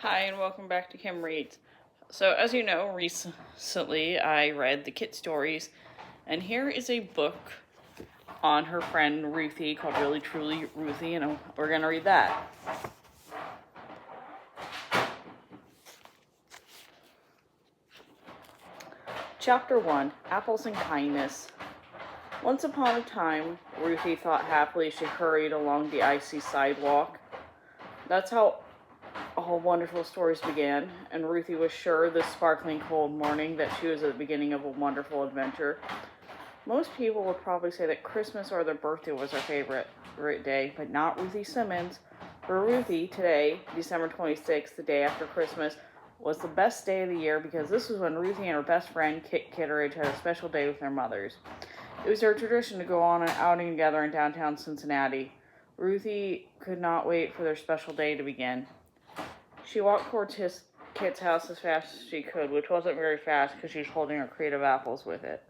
Hi, and welcome back to Kim Reads. So, as you know, recently I read the Kit Stories, and here is a book on her friend Ruthie called Really Truly Ruthie, and we're going to read that. Chapter 1, Apples and Kindness. Once upon a time, Ruthie thought happily as she hurried along the icy sidewalk. That's how all wonderful stories began, and Ruthie was sure this sparkling cold morning that she was at the beginning of a wonderful adventure. Most people would probably say that Christmas or their birthday was her favorite day, but not Ruthie Simmons. For Ruthie, today, December 26th, the day after Christmas, was the best day of the year because this was when Ruthie and her best friend, Kitteredges, had a special day with their mothers. It was their tradition to go on an outing together in downtown Cincinnati. Ruthie could not wait for their special day to begin. She walked towards Kit's house as fast as she could, which wasn't very fast because she was holding her crate of apples with it.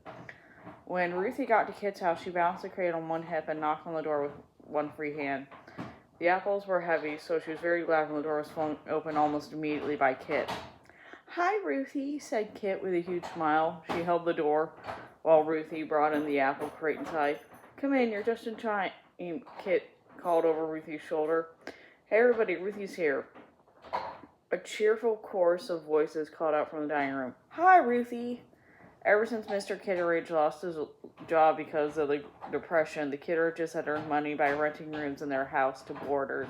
When Ruthie got to Kit's house, she balanced the crate on one hip and knocked on the door with one free hand. The apples were heavy, so she was very glad when the door was flung open almost immediately by Kit. "Hi, Ruthie," said Kit with a huge smile. She held the door while Ruthie brought in the apple crate inside. "Come in, you're just in time," Kit called over Ruthie's shoulder. "Hey, everybody, Ruthie's here." A cheerful chorus of voices called out from the dining room. "Hi, Ruthie." Ever since Mr. Kitteredge lost his job because of the Depression, the Kitteredges had earned money by renting rooms in their house to boarders.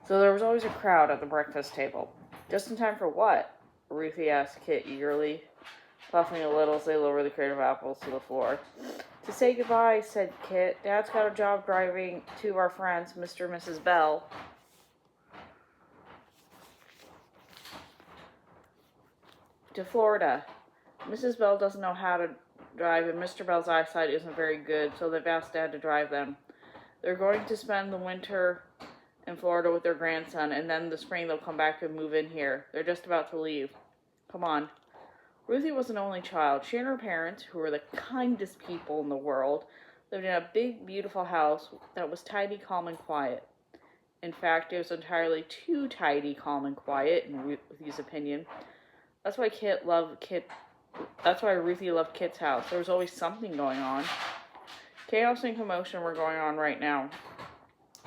So there was always a crowd at the breakfast table. "Just in time for what?" Ruthie asked Kit eagerly, puffing a little as they lowered the crate of apples to the floor. "To say goodbye," said Kit. "Dad's got a job driving two of our friends, Mr. and Mrs. Bell, to Florida. Mrs. Bell doesn't know how to drive, and Mr. Bell's eyesight isn't very good, so they've asked Dad to drive them. They're going to spend the winter in Florida with their grandson, and then in the spring they'll come back and move in here. They're just about to leave. Come on." Ruthie was an only child. She and her parents, who were the kindest people in the world, lived in a big, beautiful house that was tidy, calm, and quiet. In fact, it was entirely too tidy, calm, and quiet, in Ruthie's opinion. That's why Ruthie loved Kit's house. There was always something going on. Chaos and commotion were going on right now.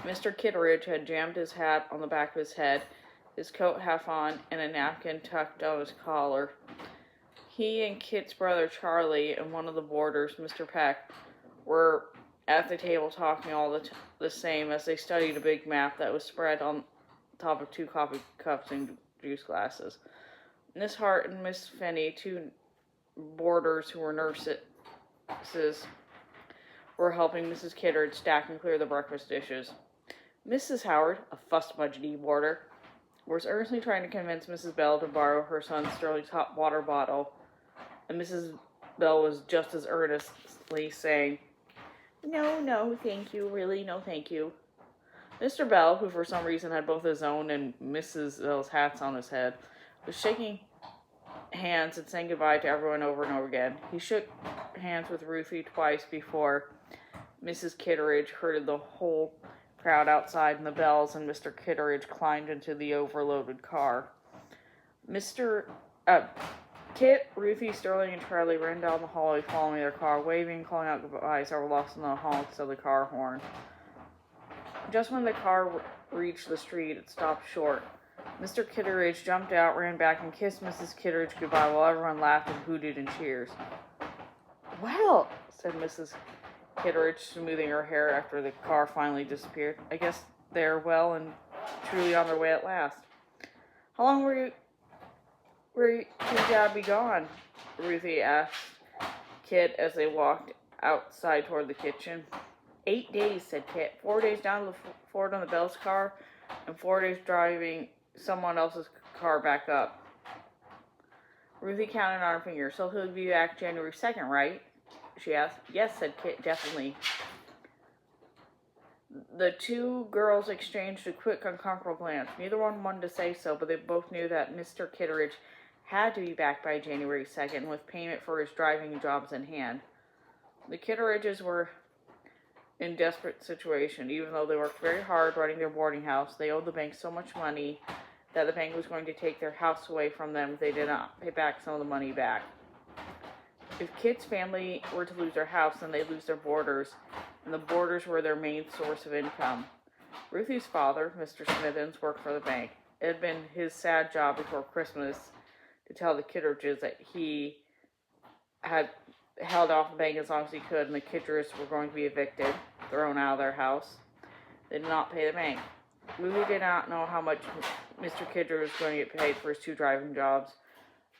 Mr. Kitteredge had jammed his hat on the back of his head, his coat half on, and a napkin tucked on his collar. He and Kit's brother Charlie and one of the boarders, Mr. Peck, were at the table talking all the same as they studied a big map that was spread on top of two coffee cups and juice glasses. Miss Hart and Miss Finney, two boarders who were nurses, were helping Mrs. Kitteredge stack and clear the breakfast dishes. Mrs. Howard, a fuss-budgety boarder, was earnestly trying to convince Mrs. Bell to borrow her son Sterling's hot water bottle, and Mrs. Bell was just as earnestly saying, No, thank you, really, no thank you." Mr. Bell, who for some reason had both his own and Mrs. Bell's hats on his head, was shaking hands and saying goodbye to everyone over and over again. He shook hands with Ruthie twice before Mrs. Kitteredge herded the whole crowd outside and the Bells, and Mr. Kitteredge climbed into the overloaded car. Kit, Ruthie, Sterling, and Charlie ran down the hallway following their car, waving and calling out goodbyes that were lost in the honks of the car horn. Just when the car reached the street, it stopped short. Mr. Kitteredge jumped out, ran back, and kissed Mrs. Kitteredge goodbye while everyone laughed and hooted and cheers. "Well," said Mrs. Kitteredge, smoothing her hair after the car finally disappeared, "I guess they're well and truly on their way at last." "How long will your dad be gone?" Ruthie asked Kit as they walked outside toward the kitchen. 8 days, said Kit. 4 days down to the Ford on the Bell's car, and 4 days driving someone else's car back up. Ruthie counted on her fingers. "So he'll be back January 2nd, right?" she asked. "Yes," said Kit, "definitely." The two girls exchanged a quick, uncomfortable glance. Neither one wanted to say so, but they both knew that Mr. Kitteredge had to be back by January 2nd, with payment for his driving jobs in hand. The Kitteredges were in desperate situation. Even though they worked very hard running their boarding house, they owed the bank so much money that the bank was going to take their house away from them if they did not pay back some of the money back. If Kit's family were to lose their house, then they'd lose their boarders, and the boarders were their main source of income. Ruthie's father, Mr. Smithens, worked for the bank. It had been his sad job before Christmas to tell the Kitteredges that he had held off the bank as long as he could, and the Kitteredges were going to be evicted, thrown out of their house. They did not pay the bank. Ruthie did not know how much Mr. Kitteredge was going to get paid for his 2 driving jobs,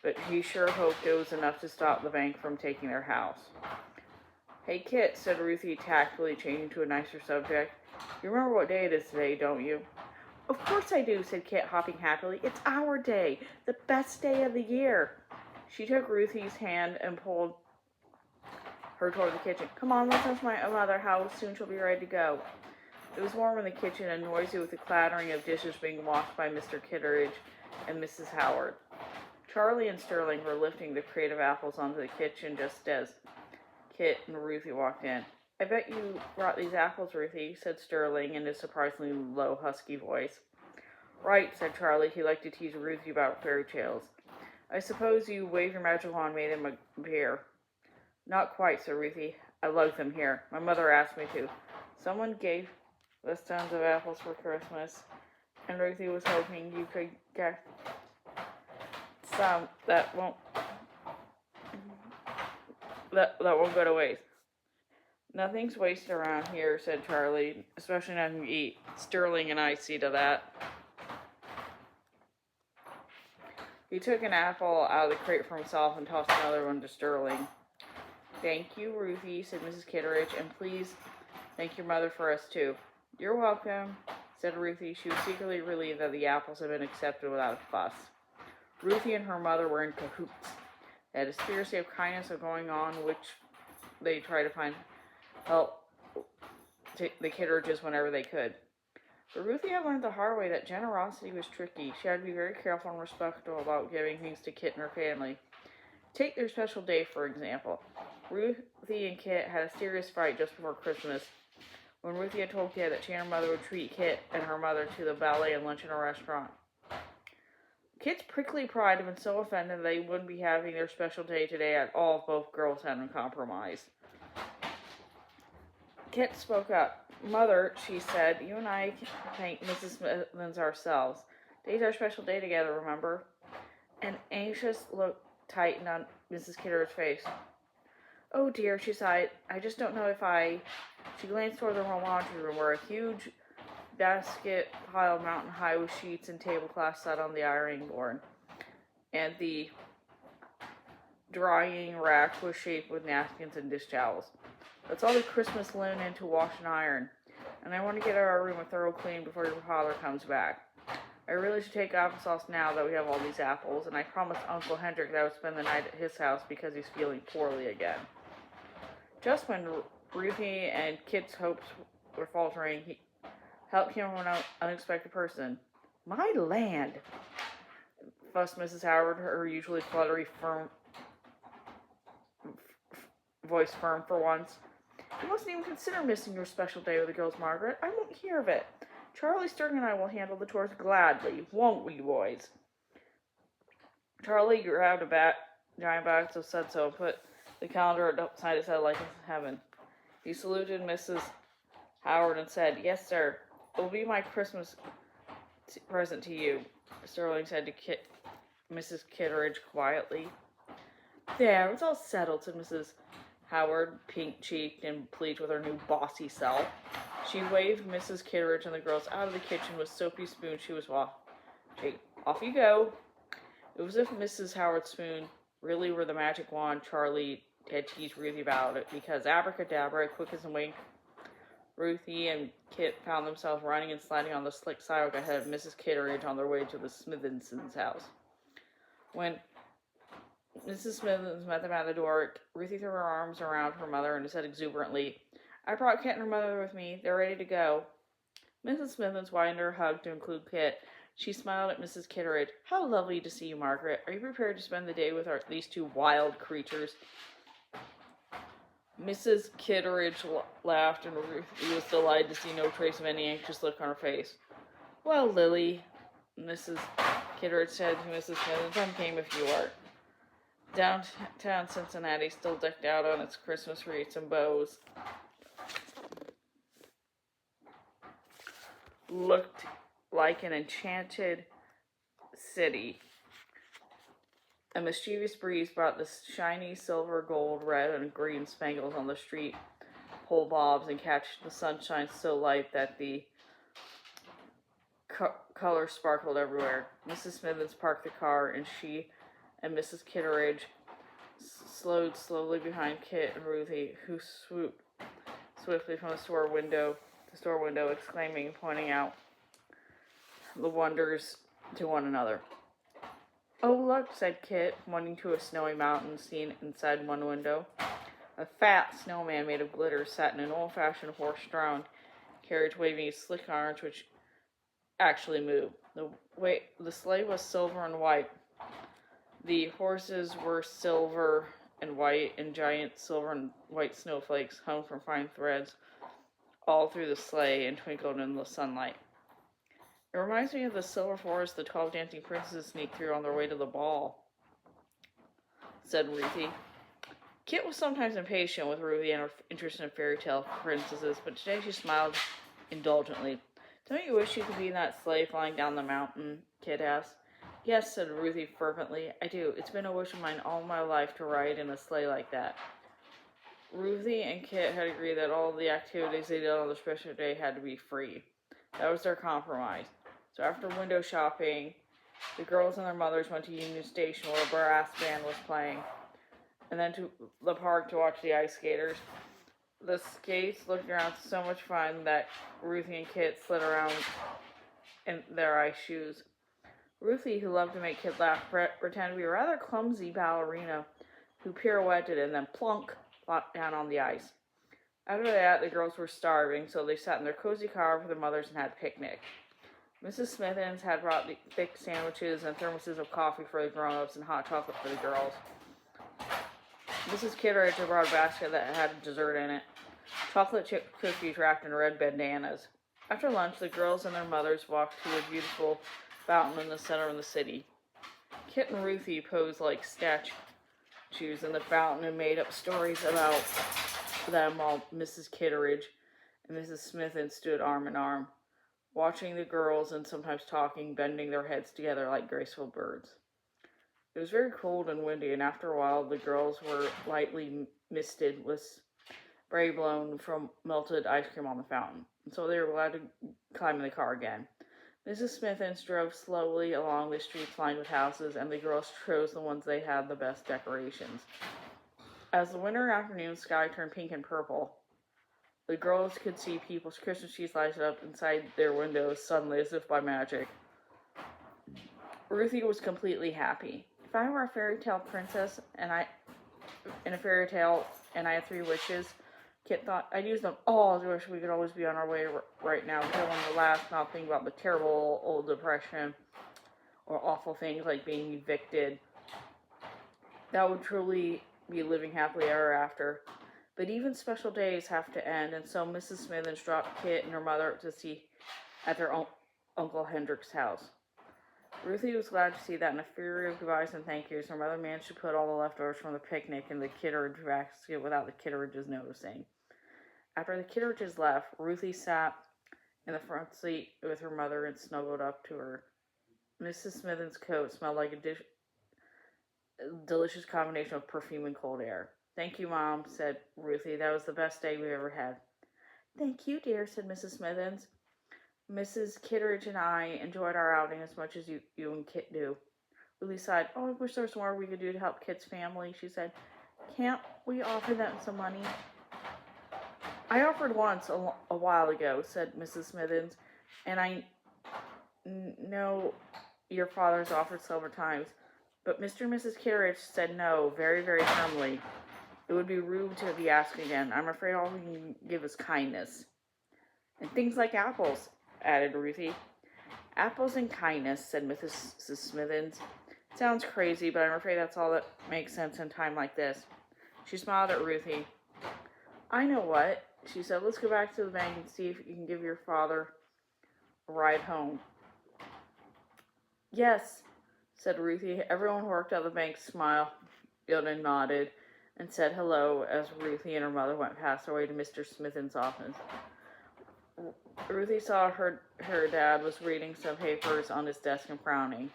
but he sure hoped it was enough to stop the bank from taking their house. "Hey, Kit," said Ruthie, tactfully changing to a nicer subject. "You remember what day it is today, don't you?" "Of course I do," said Kit, hopping happily. "It's our day, the best day of the year." She took Ruthie's hand and pulled her toward the kitchen. "Come on, let's ask my mother how soon she'll be ready to go." It was warm in the kitchen and noisy with the clattering of dishes being washed by Mr. Kitteredge and Mrs. Howard. Charlie and Sterling were lifting the crate of apples onto the kitchen just as Kit and Ruthie walked in. "I bet you brought these apples, Ruthie," said Sterling in his surprisingly low, husky voice. "Right," said Charlie. He liked to tease Ruthie about fairy tales. "I suppose you waved your magic wand and made them appear." "Not quite," said Ruthie. "I lugged them here. My mother asked me to. Someone gave us tons of apples for Christmas, and Ruthie was hoping you could get some that won't go to waste." "Nothing's wasted around here," said Charlie, "especially nothing to eat. Sterling and I see to that." He took an apple out of the crate for himself and tossed another one to Sterling. "Thank you, Ruthie," said Mrs. Kitteredge, "and please thank your mother for us, too." "You're welcome," said Ruthie. She was secretly relieved that the apples had been accepted without a fuss. Ruthie and her mother were in cahoots. They had a conspiracy of kindness going on, which they tried to find help to the Kitteredges whenever they could. But Ruthie had learned the hard way that generosity was tricky. She had to be very careful and respectful about giving things to Kit and her family. Take their special day, for example. Ruthie and Kit had a serious fight just before Christmas, when Ruthie had told Kit that she and her mother would treat Kit and her mother to the ballet and lunch in a restaurant. Kit's prickly pride had been so offended they wouldn't be having their special day today at all if both girls hadn't compromised. Kit spoke up. "Mother," she said, "you and I can thank Mrs. Smithens ourselves. Today's our special day together, remember?" An anxious look tightened on Mrs. Kitteredge's face. "Oh dear," she sighed. "I just don't know if I..." She glanced toward the laundry room where a huge basket piled mountain high with sheets and tablecloths sat on the ironing board, and the drying rack was shaped with napkins and dish towels. "That's all the Christmas linen to wash and iron, and I want to get our room a thorough clean before your father comes back. I really should take applesauce now that we have all these apples, and I promised Uncle Hendrik that I would spend the night at his house because he's feeling poorly again." Just when Ruthie and Kit's hopes were faltering, he helped him from an unexpected person. "My land!" fussed Mrs. Howard, her usually fluttery, voice firm for once. "You mustn't even consider missing your special day with the girls, Margaret. I won't hear of it. Charlie, Sterling, and I will handle the chores gladly, won't we, boys?" Charlie grabbed a giant box of suds and put the calendar upside his head like heaven. He saluted Mrs. Howard and said, "Yes, sir. It will be my Christmas present to you," Sterling said to Mrs. Kitteredge quietly. "There, it's all settled," said Mrs. Howard, pink-cheeked and pleased with her new bossy self. She waved Mrs. Kitteredge and the girls out of the kitchen with soapy spoon she was washing. "Off you go." It was as if Mrs. Howard's spoon really were the magic wand Charlie had teased Ruthie about it, because abracadabra, quick as a wink, Ruthie and Kit found themselves running and sliding on the slick sidewalk ahead of Mrs. Kitteredge on their way to the Smithensons' house. When Mrs. Smithens met them at the door, Ruthie threw her arms around her mother and said exuberantly, "I brought Kit and her mother with me. They're ready to go." Mrs. Smithens widened her hug to include Kit. She smiled at Mrs. Kitteredge. "How lovely to see you, Margaret. Are you prepared to spend the day with these 2 wild creatures?" Mrs. Kitteredge laughed, and Ruthie was delighted to see no trace of any anxious look on her face. "Well, Lily," Mrs. Kitteredge said to Mrs. Smithens. I'm game if you are. Downtown Cincinnati, still decked out on its Christmas wreaths and bows, looked like an enchanted city. A mischievous breeze brought the shiny silver, gold, red, and green spangles on the street pole bobs and catch the sunshine so light that the color sparkled everywhere. Mrs. Smithens parked the car, and she and Mrs. Kitteredge slowed slowly behind Kit and Ruthie, who swooped swiftly from the store window, exclaiming and pointing out the wonders to one another. Oh, look, said Kit, pointing to a snowy mountain seen inside one window. A fat snowman made of glitter sat in an old-fashioned horse-drawn carriage, waving his slick arms, which actually moved. The sleigh was silver and white. The horses were silver and white, and giant silver and white snowflakes hung from fine threads all through the sleigh and twinkled in the sunlight. It reminds me of the silver forest the 12 dancing princesses sneaked through on their way to the ball, said Ruthie. Kit was sometimes impatient with Ruthie and her interest in fairy tale princesses, but today she smiled indulgently. Don't you wish you could be in that sleigh flying down the mountain? Kit asked. Yes, said Ruthie fervently. I do. It's been a wish of mine all my life to ride in a sleigh like that. Ruthie and Kit had agreed that all the activities they did on the special day had to be free. That was their compromise. So after window shopping, the girls and their mothers went to Union Station where a brass band was playing, and then to the park to watch the ice skaters. The skates looked around so much fun that Ruthie and Kit slid around in their ice shoes. Ruthie, who loved to make Kit laugh, pretended to be a rather clumsy ballerina who pirouetted and then plunk flopped down on the ice. After that, the girls were starving, so they sat in their cozy car with their mothers and had a picnic. Mrs. Smithens had brought thick sandwiches and thermoses of coffee for the grown-ups and hot chocolate for the girls. Mrs. Kitteredge had brought a basket that had dessert in it, chocolate chip cookies wrapped in red bandanas. After lunch, the girls and their mothers walked to a beautiful fountain in the center of the city. Kit and Ruthie posed like statues in the fountain and made up stories about them while Mrs. Kitteredge and Mrs. Smithens stood arm in arm, watching the girls and sometimes talking, bending their heads together like graceful birds. It was very cold and windy, and after a while the girls were lightly misted with spray blown from melted ice cream on the fountain, and so they were glad to climb in the car again. Mrs. Smithens drove slowly along the streets lined with houses, and the girls chose the ones they had the best decorations. As the winter afternoon sky turned pink and purple, the girls could see people's Christmas trees lighted up inside their windows suddenly as if by magic. Ruthie was completely happy. If I were a fairy tale princess and I had 3 wishes, Kit thought, I'd use them all. I wish we could always be on our way right now, killing the last, not thinking about the terrible old depression or awful things like being evicted. That would truly be living happily ever after. But even special days have to end, and so Mrs. Smithens dropped Kit and her mother to see at their Uncle Hendrick's house. Ruthie was glad to see that in a fury of goodbyes and thank yous, her mother managed to put all the leftovers from the picnic in the Kitteredge basket without the Kitteredges noticing. After the Kitteredges left, Ruthie sat in the front seat with her mother and snuggled up to her. Mrs. Smithens' coat smelled like a delicious combination of perfume and cold air. Thank you, Mom, said Ruthie. That was the best day we ever had. Thank you, dear, said Mrs. Smithens. Mrs. Kitteredge and I enjoyed our outing as much as you and Kit do. Ruthie sighed. Oh, I wish there was more we could do to help Kit's family, she said. Can't we offer them some money? I offered once a while ago, said Mrs. Smithens, and I know your father's offered several times, but Mr. and Mrs. Kitteredge said no, very, very firmly. It would be rude to be asked again. I'm afraid all we can give is kindness. And things like apples, added Ruthie. Apples and kindness, said Mrs. Smithens. Sounds crazy, but I'm afraid that's all that makes sense in a time like this. She smiled at Ruthie. I know what, she said. Let's go back to the bank and see if you can give your father a ride home. Yes, said Ruthie. Everyone who worked at the bank smiled and nodded and said hello as Ruthie and her mother went past their way to Mr. Smithens' office. Ruthie saw her dad was reading some papers on his desk and frowning.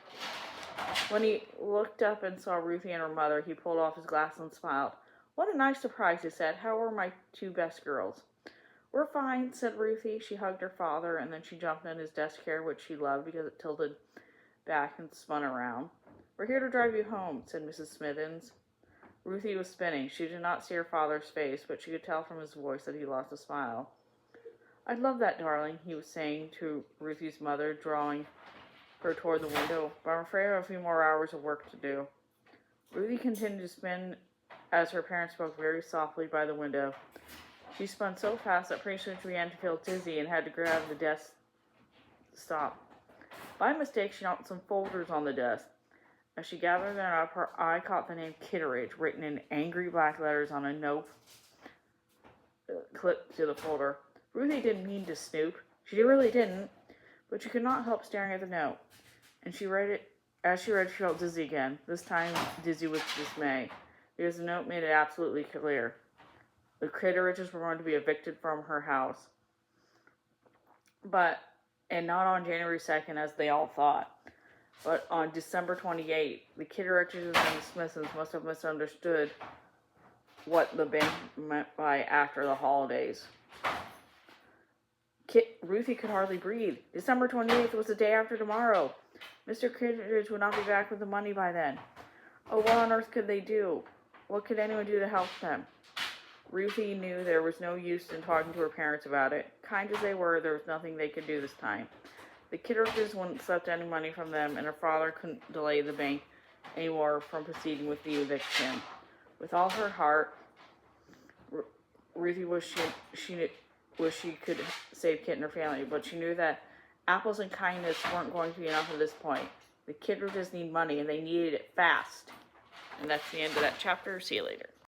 When he looked up and saw Ruthie and her mother, he pulled off his glasses and smiled. What a nice surprise, he said. How are my two best girls? We're fine, said Ruthie. She hugged her father, and then she jumped on his desk chair, which she loved because it tilted back and spun around. We're here to drive you home, said Mrs. Smithens. Ruthie was spinning. She did not see her father's face, but she could tell from his voice that he lost a smile. I'd love that, darling, he was saying to Ruthie's mother, drawing her toward the window, but I'm afraid I have a few more hours of work to do. Ruthie continued to spin as her parents spoke very softly by the window. She spun so fast that pretty soon she began to feel dizzy and had to grab the desk to stop. By mistake, she knocked some folders on the desk. As she gathered them up, her eye caught the name Kitteredge written in angry black letters on a note clipped to the folder. Ruthie didn't mean to snoop. She really didn't, but she could not help staring at the note. And she read it. As she read, she felt dizzy again, this time dizzy with dismay, because the note made it absolutely clear. The Kitteredges were going to be evicted from her house. And not on January 2nd, as they all thought, but on December 28th. The Kitteredges and the Smithsons must have misunderstood what the bank meant by after the holidays. Ruthie could hardly breathe. December 28th was the day after tomorrow. Mr. Kitteredge would not be back with the money by then. Oh, what on earth could they do? What could anyone do to help them? Ruthie knew there was no use in talking to her parents about it. Kind as they were, there was nothing they could do this time. The Kitteredges wouldn't accept any money from them, and her father couldn't delay the bank anymore from proceeding with the eviction. With all her heart, Ruthie wished she could save Kit and her family, but she knew that apples and kindness weren't going to be enough at this point. The Kitteredges need money, and they needed it fast. And that's the end of that chapter. See you later.